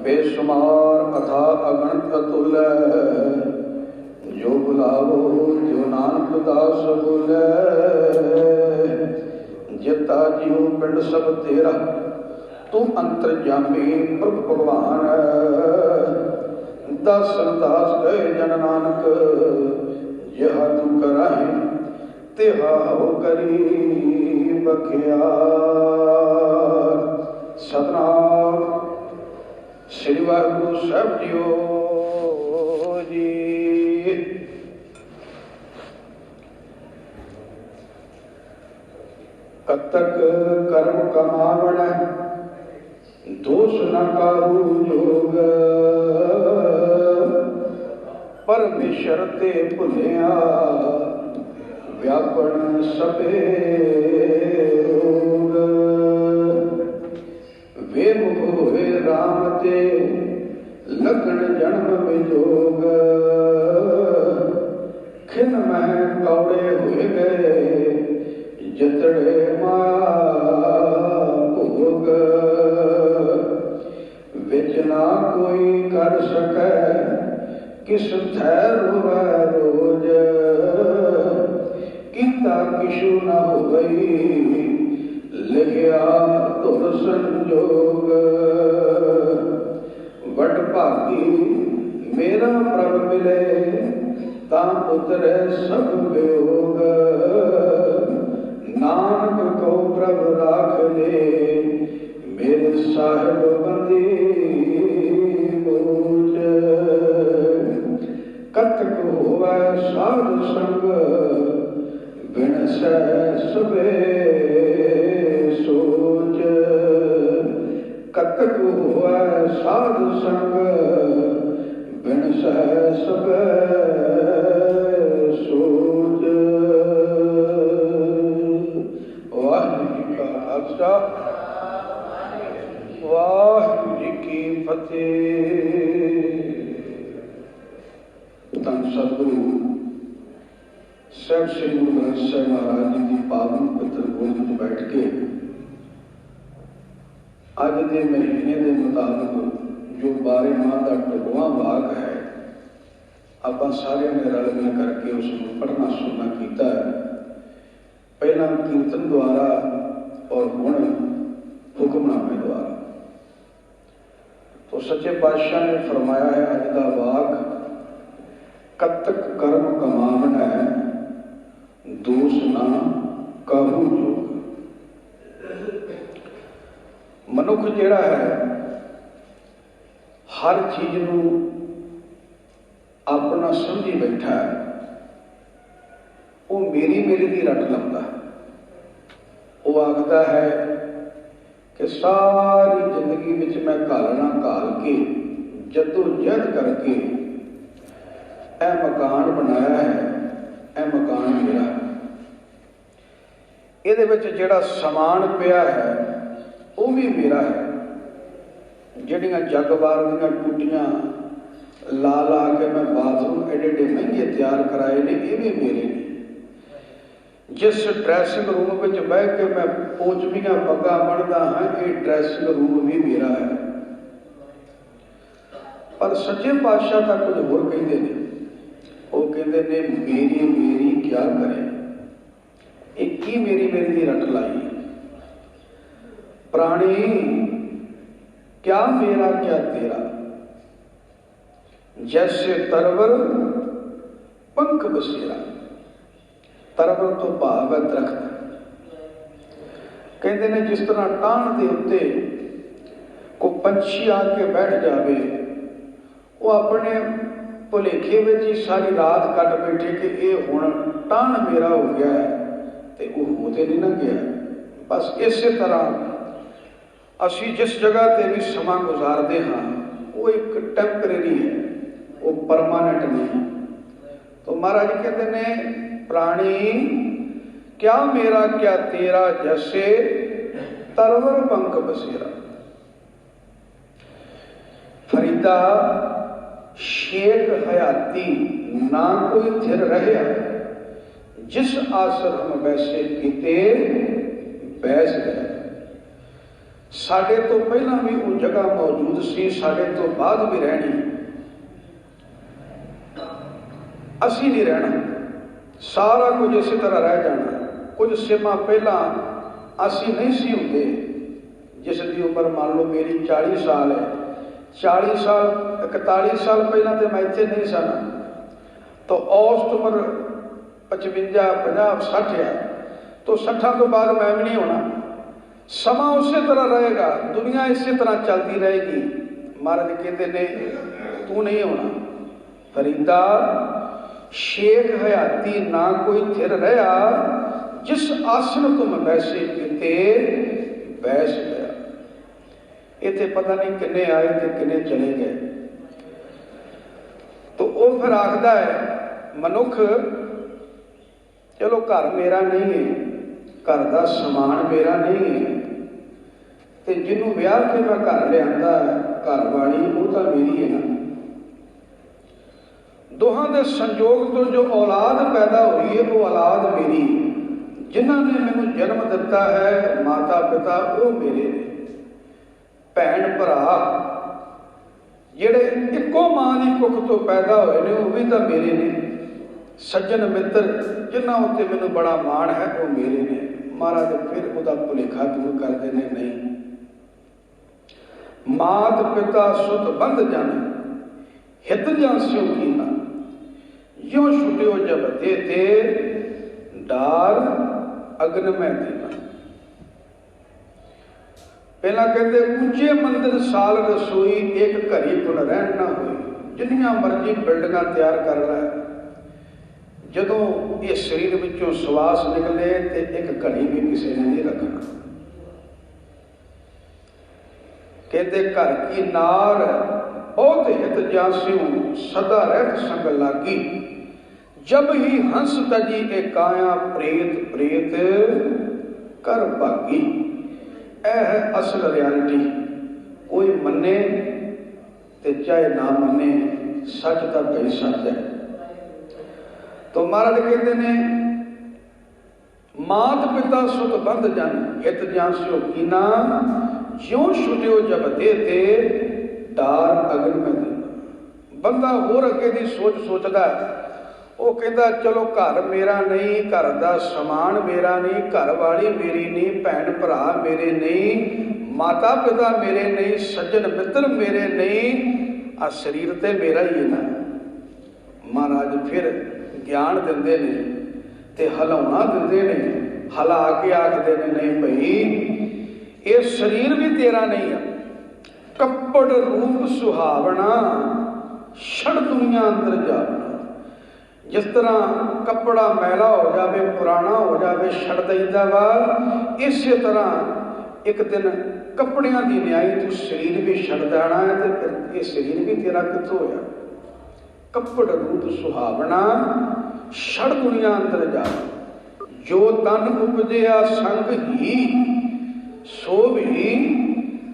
बेशुमार अथा अगणित अतुल जो बुलावो जो नानक दास बोले। जिता जीव पिंड सब तेरा तू अंतरजामी प्रभु भगवान। दास दास गए जन नानक यह तू कराहे तेहा हो करी बखिया। सतनाम श्री वाहिगुरु साहिब जीओ जी। कतक कर्म कमावण दोष न काहू जोग। परमेश्वर ते भुलिया व्यापन सबे रोग। वे मुख होए राम ते लगन जन्म विजोग। खिन मह कौड़े हुए गए जतड़े माया भोग। विच ना कोई कर सकै किस थै रोवै रोज। किता किशु न हो गई लिखिया धुर संजोग। वट भागी मेरा प्रभ मिले ता उतरे सब वियोग। नानक को प्रभ राख ले मेरे साहिब बंदी बोझ। कतक होवै साध संग बिन सह सबे सोच। कतक होवै साध संग बिन सह सबे सोच। वाहिगुरू जी का खालसा वाहिगुरू जी की फतेह। धन सतगुरु ਸਾਹਿਬ ਸ੍ਰੀ ਗੁਰੂ ਗ੍ਰੰਥ ਸਾਹਿਬ ਮਹਾਰਾਜ ਜੀ ਦੀ ਪਾਵਨ ਪਵਿੱਤਰ ਗੋਦ ਵਿੱਚ ਬੈਠ ਕੇ ਅੱਜ ਦੇ ਮਹੀਨੇ ਦੇ ਮੁਤਾਬਕ ਜੋ 12 ਮਾਹ ਦਾ 12ਵਾਂ ਵਾਕ ਹੈ, ਆਪਾਂ ਸਾਰਿਆਂ ਨੇ ਰਲ ਮਿਲ ਕਰਕੇ ਉਸ ਨੂੰ ਪੜ੍ਹਨਾ ਸੁਣਨਾ ਕੀਤਾ ਹੈ। ਪਹਿਲਾਂ ਕੀਰਤਨ ਦੁਆਰਾ ਔਰ ਹੁਣ ਹੁਕਮਨਾਮੇ ਦੁਆਰਾ। तो सच्चे पातशाह ने फरमाया है अज का वाक, कतक कर्म कमावना है दोष ना काहू जोग। मनुख जिहड़ा है हर चीज नूं अपना समझी बैठा है, वो मेरी मेरी दी रट लाता है। वो आखदा है कि सारी जिंदगी विच मैं घालना घाल के जदोजहद करके यह मकान बनाया है, यह मकान मेरा है। इहदे विच जिहड़ा समान पिया है वो भी मेरा है। जिहड़ियां जगबार दीयां टूटियां ला ला के मैं बाथरूम एडे एडे महंगे तैयार कराए ने, ये भी मेरे ने। जिस ड्रैसिंग रूम में बह के मैं पोचमियां पग्गा बनता हाँ, ये ड्रैसिंग रूम भी मेरा है। पर सच्चे पातशाह तक कुछ होर कहते हैं। वो कहते ने मेरी मेरी क्या करे, एक ही मेरी मेरी दी रट लाई। प्राणी क्या मेरा क्या तेरा, जैसे तरवर पंख बसेरा। तरवर तो भाव है दरख्त। कहते ने जिस तरह टाण के उत्ते को पंछी आके बैठ जाए, वो अपने भुलेखे में ही सारी रात कट बैठे कि ये हुण टाण मेरा हो गया है, तो वो होते नहीं ना गया। बस इस तरह असी जिस जगह ते भी समा गुजारते हाँ, वो एक टैंपरेरी है, वो परमानेंट नहीं। तो महाराज कहते ने प्राणी क्या मेरा क्या तेरा, जैसे तरवर पंख बसेरा। फरीदा शेख हयाती ना कोई थिर रहा, जिस आश्रम वैसे किते बैस गए। साडे तो पहला भी वो जगह मौजूद सी, साडे तो बाद भी रहनी, असी नहीं रहना, सारा कुछ इसी तरह रह जाना। कुछ सिमा पहला असी नहीं सी होंगे, जिसकी उम्र मान लो मेरी 40 साल है, 40 साल 41 साल पहला तो मैं इतने नहीं सा, तो औसत उम्र 55 50 60 है, तो 60 तो बाद मैं भी नहीं होना। समा उसी तरह रहेगा, दुनिया इसी तरह चलती रहेगी। महाराज कहते ने तू नहीं होना फरीदा, शेख हयाती ना कोई थिर रहा, जिस आसन तुम वैसे पीते बैस गया। इतने पता नहीं किन्ने आए थे किन्ने चले गए। तो वह फिर आखदा है मनुख, चलो घर मेरा नहीं है, घर का समान मेरा नहीं है, तो जिन्हों ब्याह के मैं घर लिया घर वाली वो तो मेरी है ना। दोहां के संयोग तो जो औलाद पैदा हुई है वो औलाद मेरी, जिन्होंने मैनू जन्म दिता है माता पिता वो मेरे ने, भैन भरा जेड़े इको मां की कुख तो पैदा हुए ने वो भी तो मेरे ने, सज्जन मित्र जिन्हों उत्ते मैनू बड़ा माण है वो मेरे ने। महाराज फिर वह भुलेखा दूर करते हैं, नहीं मात पिता सुत बंध जन हित जन स्यो कीना, यो छुट्यो जब देते डार अग्न में देना। पहला कहते ऊंचे मंदिर साल रसोई एक घड़ी पुन रहन ना हुई। जिन्नियां मर्जी बिल्डिंगां तैयार कर लै, जदों ये शरीर विचों श्वास निकले तो एक घड़ी भी किसी ने नहीं रखना। कहते घर की नार बहुत हित जास्यू सदा रहत संग लागी, जब ही हंस तजी एक काया प्रेत प्रेत कर भागी। यह है असल रियलिटी। कोई मने ते चाहे ना मने, सच तो भाई सच है। तो महाराज कहते ने मात पिता सुत बंध जन हित जास्यो कीना, ज्यों छुट्यो जब देते डार अग्न में देना। बंदा होर अगे की सोच सोचता है, वो कहता चलो घर मेरा नहीं, घर का समान मेरा नहीं, घर वाली मेरी नहीं, भैन भरा मेरे नहीं, माता पिता मेरे नहीं, सज्जन मित्र मेरे नहीं, आ शरीर तो मेरा ही है ना। महाराज फिर ज्ञान देंदे ने ते हलाउना देंदे ने, हला के आखते ने नहीं भाई ये शरीर भी तेरा नहीं है। कपड़ रूप सुहावना छड़ दुनिया अंदर जावना। जिस तरह कपड़ा मैला हो जाए पुराना हो जाए छड़ दईदा वा, इस तरह एक दिन कपड़ियां की न्याई तू शरीर भी छड़ देना है, तो फिर ये शरीर भी तेरा कितों होया। कपड़ रूप सुहावना छड़ दुनिया अंदर जा, जो तन उपजया संग ही सो भी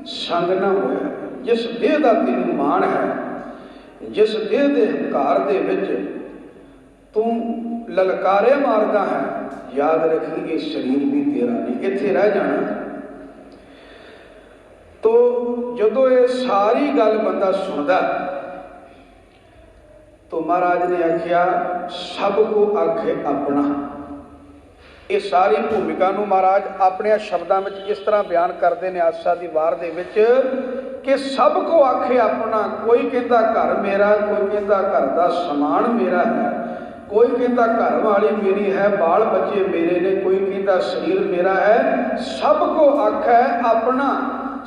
संग न होया। जिस देह का तेन मान है, जिस देह के हंकार दे विच तू ललकारे मारदा है, याद रखी ये शरीर भी तेरा नहीं, इत्थे रह जाना। तो जदों ये सारी गल बंदा सुनदा तो महाराज ने आख्या सबको आखे अपना। ये सारी भूमिका नूं महाराज अपने शब्दों में इस तरह बयान करते हैं आसा की वार दे विच कि सबको आखे अपना। कोई कहता घर मेरा, कोई कहता घर का समान मेरा है, कोई कहता घर वाली मेरी है, बाल बच्चे मेरे ने, कोई कहता शरीर मेरा है। सबको आखे अपना,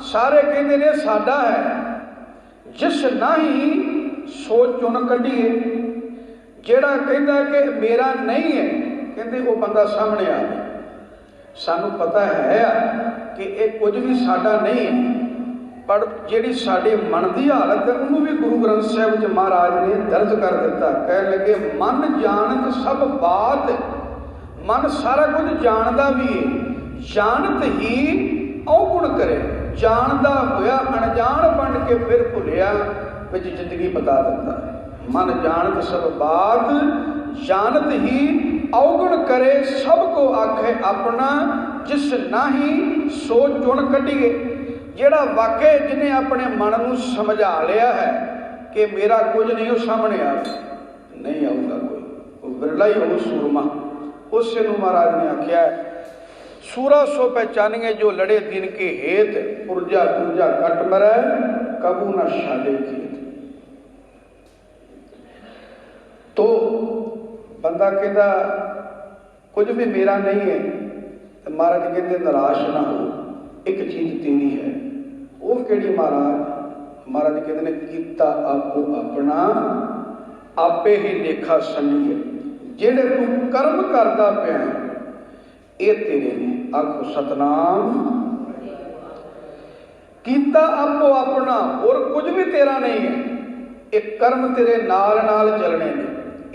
सारे कहते ने साडा है। जिस नहीं सोच चुन कढ़िए, जेड़ा कहता कि मेरा नहीं है, कहते वो बंदा सामने आ गया। सानू पता है कि एक कुछ भी साडा नहीं है, पर जिहड़ी साडे मन की हालत है उन्होंने भी गुरु ग्रंथ साहिब च महाराज ने दर्ज कर दिता। कह लगे मन जानत सब बात, मन सारा कुछ जानता भी है, जानत ही अवगुण करे। जानता होया अनजान बन के फिर भुलिया विच जिंदगी बता दिता। मन जानत सब बात, जानत ही अवगुण करे। सबको आखे अपना, जिस नाही सो चुन कढ़िए। ਜਿਹੜਾ ਵਾਕਈ ਜਿਹਨੇ ਆਪਣੇ ਮਨ ਨੂੰ ਸਮਝਾ ਲਿਆ ਹੈ ਕਿ ਮੇਰਾ ਕੁਝ ਨਹੀਂ, ਉਹ ਸਾਹਮਣੇ ਆ ਨਹੀਂ ਆਊਗਾ ਕੋਈ, ਉਹ ਵਿਰਲਾ ਹੀ ਹੋਊ ਸੂਰਮਾ। ਉਸੇ ਨੂੰ ਮਹਾਰਾਜ ਨੇ ਆਖਿਆ सूरा सो पहचानिए जो लड़े दिन के हेत, पुरजा पुरजा कट मरै कबू न शादे खेत। तो बंदा कहता कुछ भी मेरा नहीं है, तो महाराज कहते निराश ना हो, एक चीज तेरी है। वो केड़ी महाराज? महाराज कहते ने कीता आपो अपना आपे ही लेखा सनी है। जेड़े तू कर्म करता पिया ये तेरे ने। आखो सतनाम। कीता आपो अपना, और कुछ भी तेरा नहीं है। एक कर्म तेरे नाल नाल चलने ने,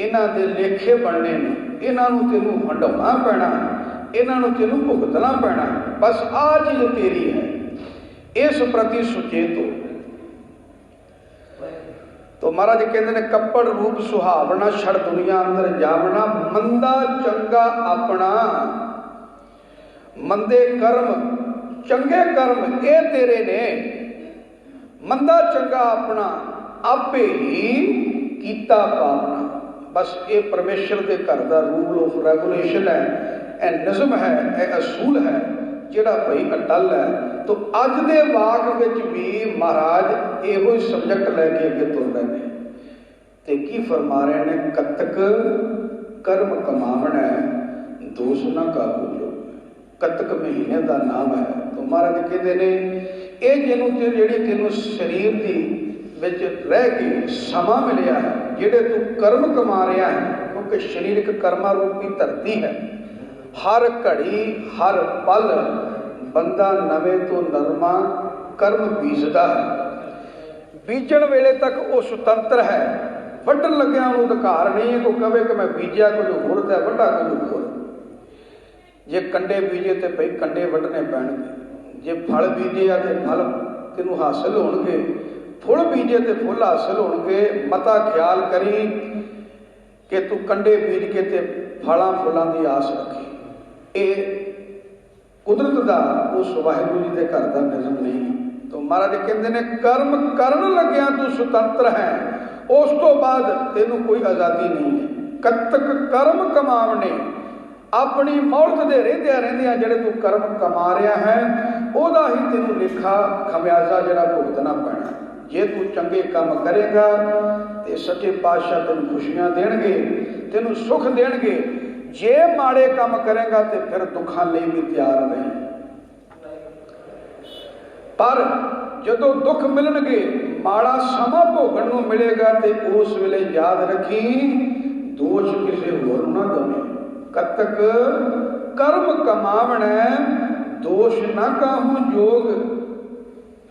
इन्हां दे लेखे बनने ने, इन्हां नूं तेनू हंडाउणा पैना, इन्हां नूं तेनू भुगतना पैना। बस आ चीज तेरी है, इस प्रति सुचेत हो। तो महाराज कहते ने कपड़ रूप सुहावना छड़ दुनिया अंदर जावना, मंदा चंगा अपना। मंदे कर्म चंगे कर्म ये तेरे ने, मंदा चंगा अपना आपे ही कीता पावना। बस ये परमेश्वर के घर का रूल ऑफ रेगुलेशन है, ए निज़म है, ए असूल है जिहड़ा भाई अटल है। तो अज दे वाक विच भी महाराज इहो ही सबजैक्ट लैके अगे तुर रहे हैं। ते की फरमा रहे हैं? कतक कर्म कमावना दोष न काबू जो। कतक महीने का नाम है। तो महाराज कहते हैं ये जिन्हों जी तेनों शरीर की विच रह के समा मिलिया है, जिहड़े तू कर्म कमा रहा है, क्योंकि शरीर एक कर्मा रूपी धरती है। हर घड़ी हर पल बंदा नवे तो नरमा कर्म बीजदा है। बीजण वेले तक वो सुतंत्र है, वड्ढण लग्या उन्होंने अधिकार नहीं है। कोई कहे कि मैं बीजिया कुछ होर ते वड्ढा कुछ होर। जे कंडे बीजे तो भाई कंडे वड्ढने पैणगे, जे फल बीजे आ तो फल तेनू हासिल होणगे, फुल बीजे तो फुल हासिल होणगे। मता ख्याल करी कि तू कंडे बीज के ते फलां फुलां की आस रखी। ये कुदरत का उस वाहिगुरू जी के घर का निज़म नहीं। तो महाराज कहते ने कर्म करन लग्या तू सुतंत्र है, उस तो बाद तेनू कोई आज़ादी नहीं है। कतक कर्म कमावने, अपनी मौत दे रहिंदियां रहिंदियां जिहड़े तू कर्म कमा रहा है उहदा ही तेनू लेखा खमियाजा जिहड़ा भुगतना पैना। जे तू चंगे काम करेगा तो सच्चे पातशाह तेनू खुशियां देणगे, तेनू सुख देणगे। जे माड़े काम करेगा तो फिर दुखां लई भी तैयार नहीं। पर जदों दुख मिलणगे, माड़ा समा भोगण नूं मिलेगा तो उस वेले याद रखी दोष किसी होर ना दवे। कतक कर्म कमावना दोष न काहू जोग।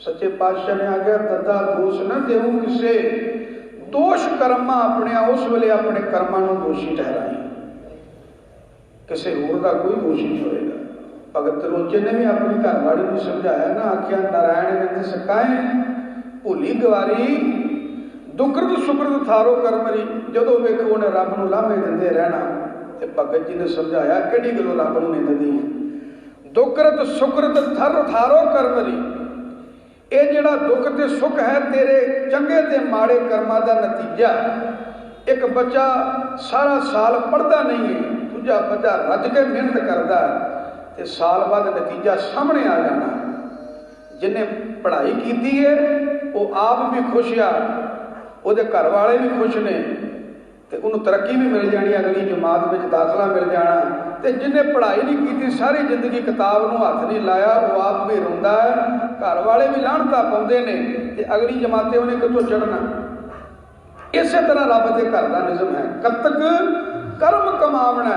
सच्चे पातशाह ने आख्या ददा दोष न देऊ किसे। दोष कर्मा अपने उस वेले अपने कर्मां नूं दोषी ठहराई, किसी होर का कोई दोष नहीं होएगा। भगत त्रिलोचन ने भी अपनी घरवाली को समझाया ना, आख्या नारायण ने सकाए भूली गवारी दुकृत सुकृत थारो कर्मरी। जदों वेखो उन्हें रब नूं लामे दिंदे रहना। ते भगत जी ने समझाया किहड़ी गल्लों रब नूं नहीं दिंदी। दुकृत सुकृत थर थारो कर्मरी, ये जिहड़ा दुख ते सुख है तेरे चंगे ते माड़े कर्मां दा नतीजा। एक बच्चा सारा साल पढ़ता नहीं है, दूजा बच्चा रज के मेहनत करता है, तो साल बाद नतीजा सामने आ जाना। जिन्हें पढ़ाई की है वो आप भी खुश आ, वो घर वाले भी खुश ने, तो उन्होंने तरक्की भी मिल जानी, अगली जमात में दाखला मिल जाना। तो जिन्हें पढ़ाई नहीं की सारी जिंदगी किताब को हथ नहीं लाया वो आप भी रोंदा है, घर वाले भी लाहनता पाउंदे ने, तो अगली जमातें उन्हें कितों चढ़ना। इस तरह रब के घर का निज़म है। कतक कर्म कमावना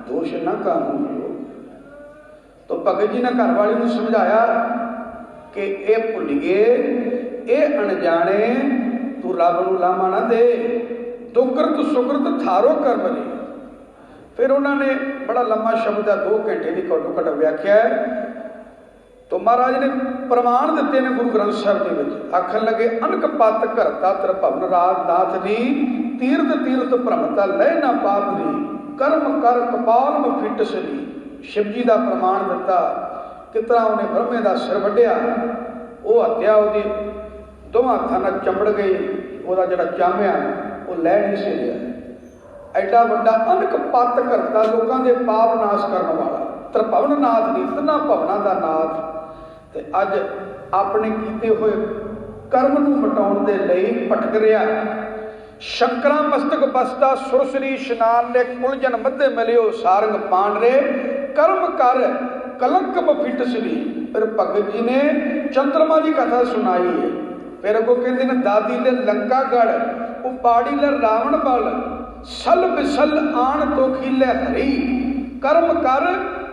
दोष न काहू। तो भगत जी ने घर वाली को समझाया कि ये भुलिए, ये अनजाने तू रब नूं लामा ना दे। दुकृत सुकृत थारो कर्म ने। फिर उन्होंने बड़ा लंबा शब्द है, 2 घंटे की घट्टो घट व्याख्या है। तो महाराज ने प्रमाण दिते ने गुरु ग्रंथ साहब के विच। आखन लगे अनक पत घरता त्रिभवन राज नाथ री, तीर्थ तीर्थ भ्रमता लह ना पाप री, कर्म कर कपाल में फिट सरी। शिव जी का प्रमाण दिता किस तरह उन्हें ब्रह्मे का सिर वड्ढिया वो हत्या वो दोवां हत्थां नाल चंबड़ गई, वो जड़ा चामिया वो लै नहीं सी लिया। एडा वड्डा अनक पत करता, लोगों के पाप नाश करने वाला, त्रिभवन नाथ नहीं, तिन्हां भवनां दा नाथ, ते अज अपने कीते हुए कर्म नूं मिटाउण दे लई भटक रहा। शंकरा मस्तक बसता सुरसरी इशनान ने कुलजन मध्य मिलियो सारंग पान रे कर्म कर कलंक मफिट सरी। फिर भगत जी ने चंद्रमा की कथा सुनाई है। फिर अगों कहते हैं दादी ले लंकागढ़ उपाड़ी ले रावण बल सल बिसल आन तो खीले हरी कर्म कर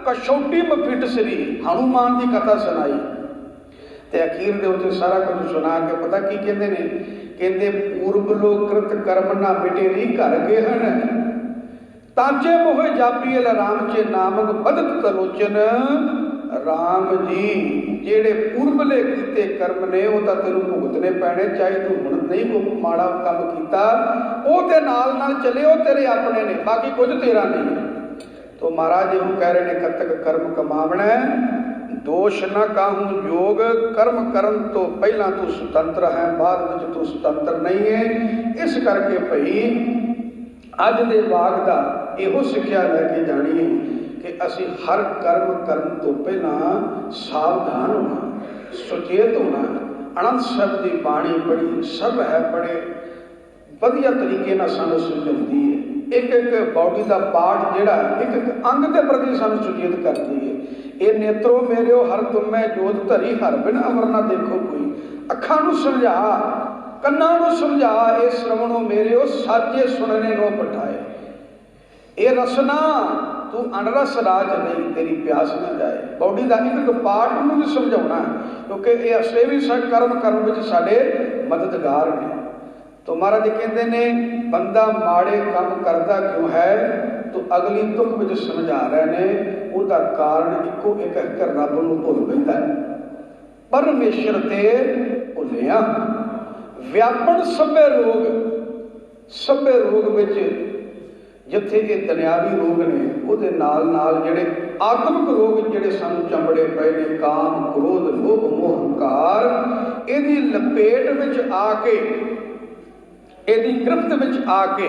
कशोटी मफिट सरी। हनुमान की कथा सुनाई ते अखीर दे उत्ते सारा कुछ सुना के पता की कहते ने, कहते पूर्व लोक कृत कर्म ना मिटेरी घर गेहन ताजे मोह जापी राम चे नामक बदत तलोचन। राम जी जेड़े पूर्वले कीते कर्म ने वो तो तेनों भुगतने पैने, चाहे तू हुण नहीं कोई माड़ा काम कीता वो ते नाल नाल चले, वो तेरे अपने ने, बाकी कुछ तेरा नहीं है। तो महाराज वो कह रहे ने कतक कर्म कमावना दोष न काहूं योग कर्म करन तो पहला तू सुतंत्र है, बाद में तू सुतंत्र नहीं है। इस करके भई अज दे वाग दा इहो सिक्ख्या लैके जानी है कि असी हर कर्म करन तो पहला सावधान होना, सुचेत होना। अनंत शब्द की बाणी बड़ी सब है, बड़े वधिया तरीके नाल सानू समझाउंदी है। एक एक बॉडी का पार्ट जिहड़ा एक एक अंग के प्रति सानू सुचेत करती है। ये नेत्रो मेरियो हर तुम्हें जोत धरी हर बिन अमर ना देखो कोई। अखां नूं समझा, कन्नां नूं समझा, ये श्रवणों मेरियो साजे सुनने नो पठाए। ये रसना तू अनरस राज नहीं, तेरी प्यास न जाए। बॉडी का एक एक पार्ट नूं भी समझाउणा, क्योंकि ये असे भी कर्म करन विच साडे मददगार ने। तो महाराज कहते ने बंदा माड़े काम करता क्यों है, तो अगली तुक में समझा रहे ने उसका कारण इको एक है कि रब नूं भुल बैठा है। परमेश्वर ते भुलिया व्यापन सभे रोग, सभे रोग विच जिथे ये दुनियावी रोग ने उहदे नाल नाल जिहड़े आत्मिक रोग जिहड़े सानू चंबड़े पए ने, काम क्रोध लोभ मोह हंकार, इहदी लपेट विच आके, इहदी गिरफ्त विच आके,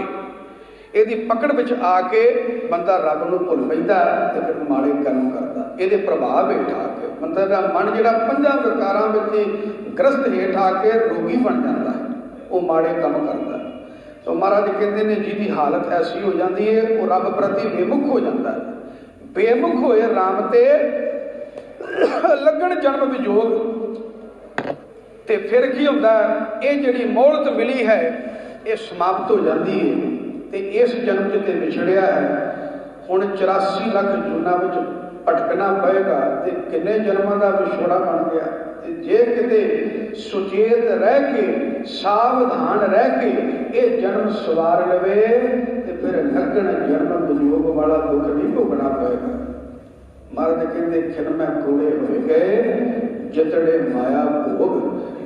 इहदी पकड़ विच आके बंदा रब नूं भुल पैंदा ते फिर माड़े कर्म करदा। इहदे प्रभाव हेठ आके बंदा दा मन जिहड़ा पंजां विकारां विच ग्रस्त हेठ आके रोगी बन जाता है, वो माड़े काम करदा। तो महाराज कहते हैं जिहदी हालत ऐसी हो जाती है वो रब प्रति बेमुख हो जाता है। बेमुख होए राम ते लगन जन्म विजोग, ते फिर की होंदा है, ये जिहड़ी मोहलत मिली है ये समाप्त हो जाती है। तो इस जन्म च विछड़िया है, हुण 84 लाख जूना में भटकना पएगा, तो किन्ने जन्मां का विछोड़ा बन गया। जे किते सुचेत रह के सावधान रह के ये जन्म सवार लवे तो फिर लगन जन्म वियोग वाला दुख नहीं भोगना पएगा। महाराज कहते खिनमै कोड़े हो गए जतड़े माया भोग।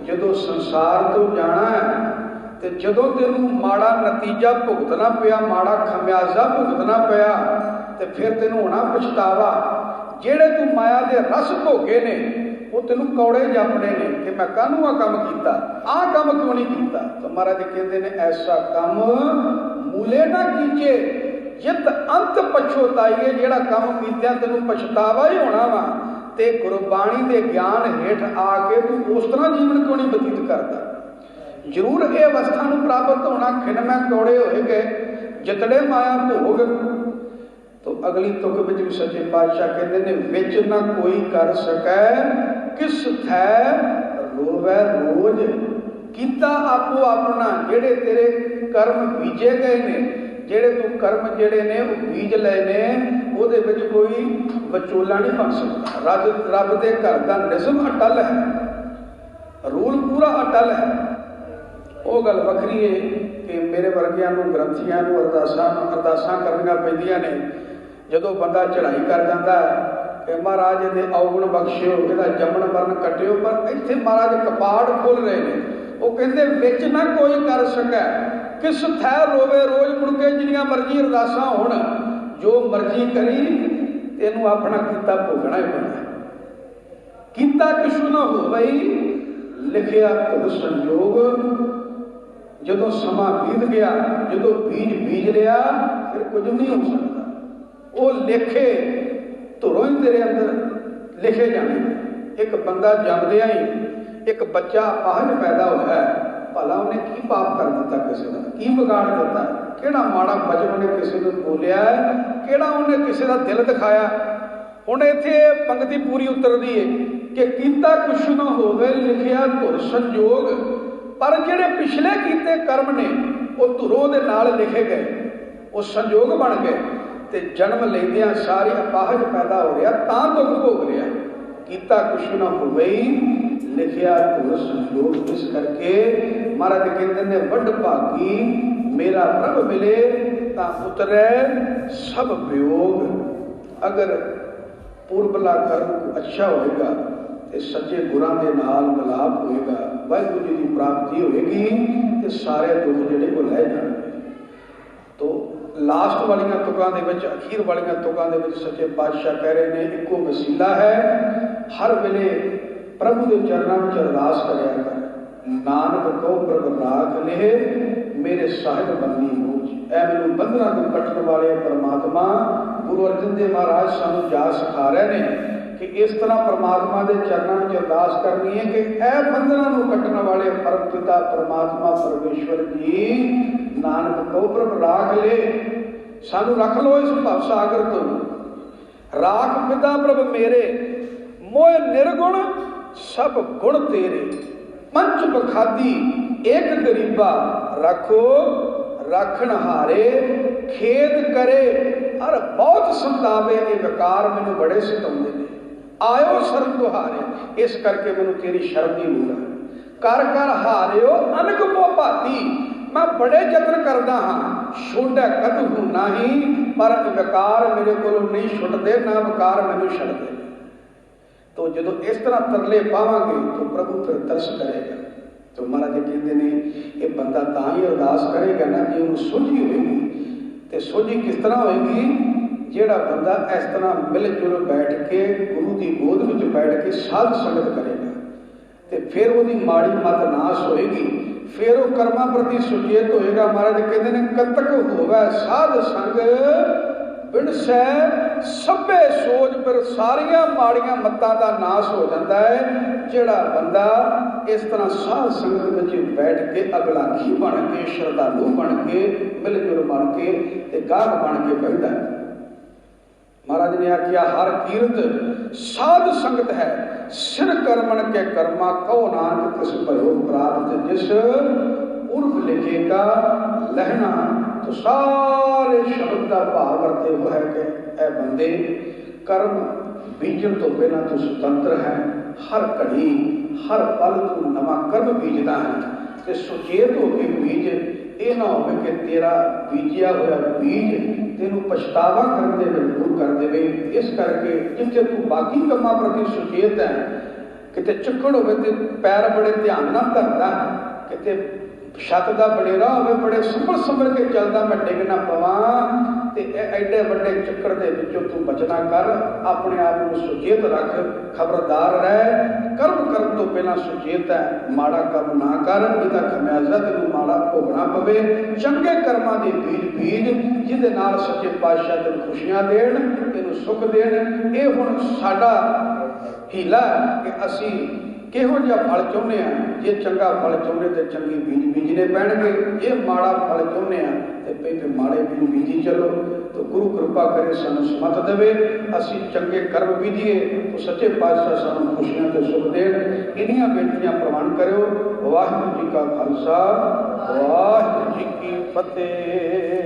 जदों संसार तो जाना है तो जदों तेनों माड़ा नतीजा भुगतना पिया, माड़ा खमियाजा भुगतना पिया, तो फिर तेनों होना पछतावा। जेड़े तू माया दे रस भोगे ने वो तेनों कौड़े जापने ने कि मैं कानू आ काम किया, आ काम क्यों नहीं किया। तो महाराज कहते हैं ऐसा काम मूले ना कीजिए जित अंत पछोताइए। जेड़ा काम किया तेनों पछतावा ही होना वा, ते गुरबाणी के ज्ञान हेठ आके तू उस तरह जीवन क्यों नहीं बतीत करता। जरूर ये अवस्था नूं प्राप्त होना, खिनमै कौड़े होए गए जितड़े माया भोग। तो अगली तुक विच भी सच्चे पातशाह कहते हैं विच ना कोई कर सकै किस थै रोवै रोज। कीता आपो अपना, जेड़े तेरे कर्म बीजे गए ने, जेड़े तू कर्म जेड़े ने वो बीज लए ने, उहदे विच कोई विचोला नहीं बन सकता। रब दे घर दा निज़म अटल है, रूल पूरा अटल है। वो गल वखरी है कि मेरे वर्गियां नूं ग्रंथियां नूं अरदासां करनियां पैंदियां ने। जदों बंदा चढ़ाई कर जाता है कि महाराज इहदे अवगुण बख्शिओ, इहदा जमन मरण कटिओ, पर इत्थे महाराज कपाड़ खोल रहे हैं। वो कहते विच ना कोई कर सकै किस थै रोवे रोज। मुड़ के जिन्नियां मर्जी अरदासां होण, जो मर्जी करी, तेनों अपना कीता भोगना ही पैना। कीता किसू ना हो बई लिखिया तुर संजोग। जदों समा बीत गया, जो बीज बीज लिया, फिर कुछ नहीं हो सकता। वो लिखे धुरों ही तेरे अंदर लिखे जाने। एक बंदा जमदिया ही एक बच्चा अपाहज पैदा होया है, भला उन्हें की पाप कर दिता, किसी का की बिगाड़ दिता, केड़ा माड़ा वचन ने किसी को बोलिया, केड़ा उन्हें किसी का दिल दिखाया। हुण इत्थे पंक्ति पूरी उतरदी है कि कीता कुछ न होवे लिखिया धुर संजोग। पर जिहड़े पिछले कीते कर्म ने वो धुरों दे नाल लिखे गए, वो संजोग बन गए, ते जन्म लैंदियां सारी अपाहज पैदा हो रहा, तां दुख भोग रहा। कीता कुछ न होवे लिखिया धुर संजोग। इस करके महाराज कहते ने वड भागी मेरा प्रभ मिले तां उतरै सब वियोग। अगर पूर्वला कर्म अच्छा होएगा तो सच्चे गुरां दे नाल मिलाप होएगा, वाहिगुरू जी की प्राप्ति होएगी, तो सारे दुख जिहड़े वो लह जाणगे। तो लास्ट वालियां तुकां दे विच, अखीर वालियां तुकां दे विच सच्चे पातशाह कह रहे ने इक्को वसीला है, हर वेले प्रभु के चरणों में अरदास करिया कर। नानक को प्रभु राख ले मेरे साहिब बंदी मूझ। ऐ मैनू बंधना को कटण वाले परमात्मा गुरु अर्जन देव महाराज सानू जा सिखा रहे हैं कि इस तरह परमात्मा के चरणों में अरदास करनी है कि ऐ बंधना को कटण वाले परम पिता परमात्मा परमेश्वर जी नानक को प्रभु राख ले, सानू रख लो इस भव सागर तो। राख पिता प्रभ मेरे मोह निर्गुण सब गुण तेरे। पंच बखादी एक गरीबा रखो राखण हारे। खेद करे अर बहुत संतावे ये विकार मैनू बड़े सताउंदे ने। आयो शरण दुहारे, इस करके मैनू तेरी शरण दी लोड़ है। कर कर हारियो अनक पो भाती। मैं बड़े यत्न करदा हाँ, छोड़ा कदू नहीं, पर विकार मेरे को नहीं छुटते, ना विकार मैनू छड्डदे। तो जो इस तरह तरले पावांगे तो प्रभु फिर तरस करेगा। तो महाराज कहते हैं ये बंदा तां ही अरदास करेगा ना कि उन्हें सोझी होगी। तो सोझी किस तरह होगी? जिहड़ा बंदा इस तरह मिल जुल बैठ के गुरु की गोद में बैठ के साध संगत करेगा, तो फिर वो माड़ी मत नाश होएगी, फिर वो कर्मा प्रति सुचेत होएगा। महाराज कहते हैं कतक होवे साध संग बिन सै सभे सोच, पर सारिया माड़ियां मत्तां दा नाश हो जाता है। जिहड़ा बंदा इस तरह साध संगत में बैठ के अगलाखी बन के श्रद्धालु बन के मिलजुल बन के ते गाह बन के बैठता है। महाराज ने आख्या हर कीरत साध संगत है, सिर कर्मण के कर्मा कहो नानक तिस भयो प्राप्त। जिस उर्फ लिखेगा लहना, तो सारे शब्द का भाव करते हुए है कि ए बंदे कर्म बीजन तो पहला तो स्वतंत्र है। हर घड़ी हर पल तू नवा कर्म बीजता है, तो सुचेत होकर बीज। ये ना हो कि तेरा बीजिया हुआ बीज तेनों पछतावा करने मजबूर कर दे। इस करके जिथे तू बाकी कामों प्रति सुचेत है, किते चुक्कड़ हो पैर बड़े ध्यान ना धरता, किते छत का बडेरा हो बड़े संभल संभल के चलता, मैं डिग ना पवा, तो एडे बड़े चक्कर के विचों तू बचना कर। अपने आप को सुचेत रख, खबरदार रह। कर्म करने तो पहला सुचेत है, माड़ा कर्म ना कर, इसका खमियाजा तेन माड़ा भोगना पवे। चंगे कर्मां के बीज बीज, जिहदे नाल सच्चे पातशाह तेन खुशियां देण, तेन सुख देण। ये हुण साडा हीला कि असी किहो जिहा फल चाहुंदे हैं। जे चंगा फल चाहुंदे तो चंगे बीज बीजने पैणगे, जे माड़ा फल चाहुंदे हैं तो फिर माड़े बीज बीजी चलो। तो गुरु कृपा करे सानू समत देवे, असी चंगे कर्म बीजीए तो सच्चे पातशाह सानू खुशियां ते सुख देण। इन्हियां बेनतियां प्रवान करियो। वाहिगुरू जी का खालसा, वाहिगुरू जी की फतेह।